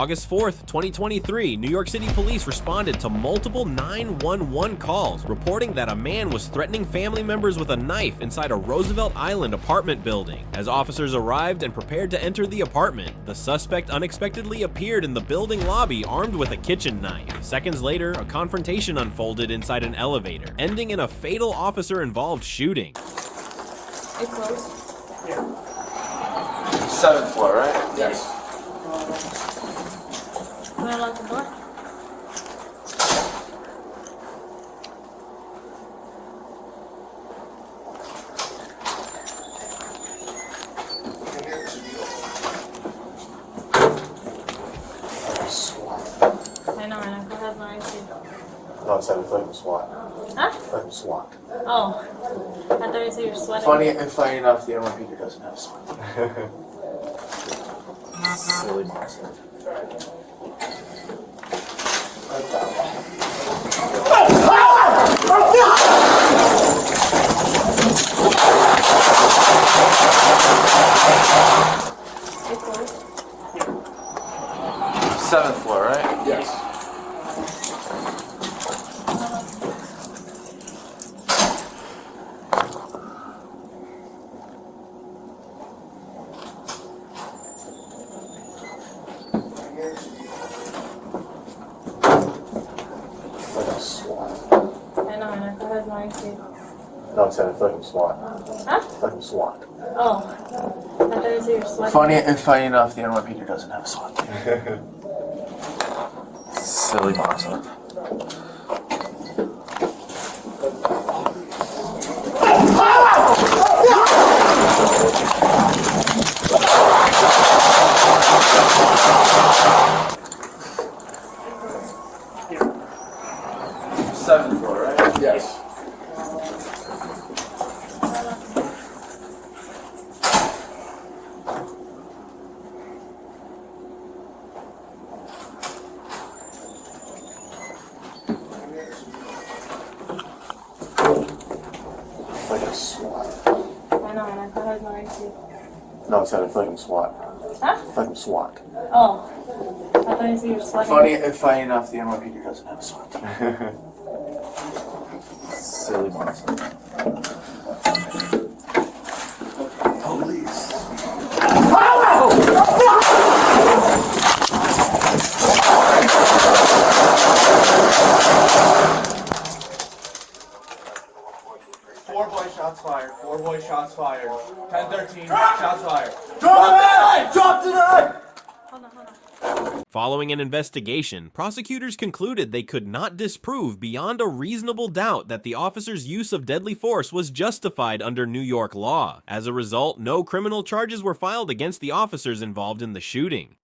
August 4th, 2023, New York City police responded to multiple 911 calls reporting that a man was threatening family members with a knife inside a Roosevelt Island apartment building. As officers arrived and prepared to enter the apartment, the suspect unexpectedly appeared in the building lobby armed with a kitchen knife. Seconds later, a confrontation unfolded inside an elevator, ending in a fatal officer-involved shooting. It closed? Yeah. 7th floor, right? Yes. Can I lock the door? I know, go ahead, Maurice. No, it's like SWAT. Huh? Like SWAT. Oh. I thought you said you're sweating. Funny enough, the NYPD doesn't have SWAT. Silly monster. It closed? 7th floor, right? Yes. Like SWAT. I know, go ahead, Maurice. No, it's like SWAT. Huh? Like SWAT. Oh. I thought you said you're sweating. Funny enough, the NYPD doesn't have a SWAT team. Silly monster. Seventh floor, right? Yes. Like a SWAT. I know, go ahead, Maurice. No, it's like SWAT. Huh? Like SWAT. Oh. I thought you said you're sweating. Funny enough, the NYPD doesn't have a SWAT team. Silly monster. Police. Four boy shots fired. 4 boy shots fired. 10-13 shots fired. Drop to the line! Hold on. Following an investigation, prosecutors concluded they could not disprove beyond a reasonable doubt that the officer's use of deadly force was justified under New York law. As a result, no criminal charges were filed against the officers involved in the shooting.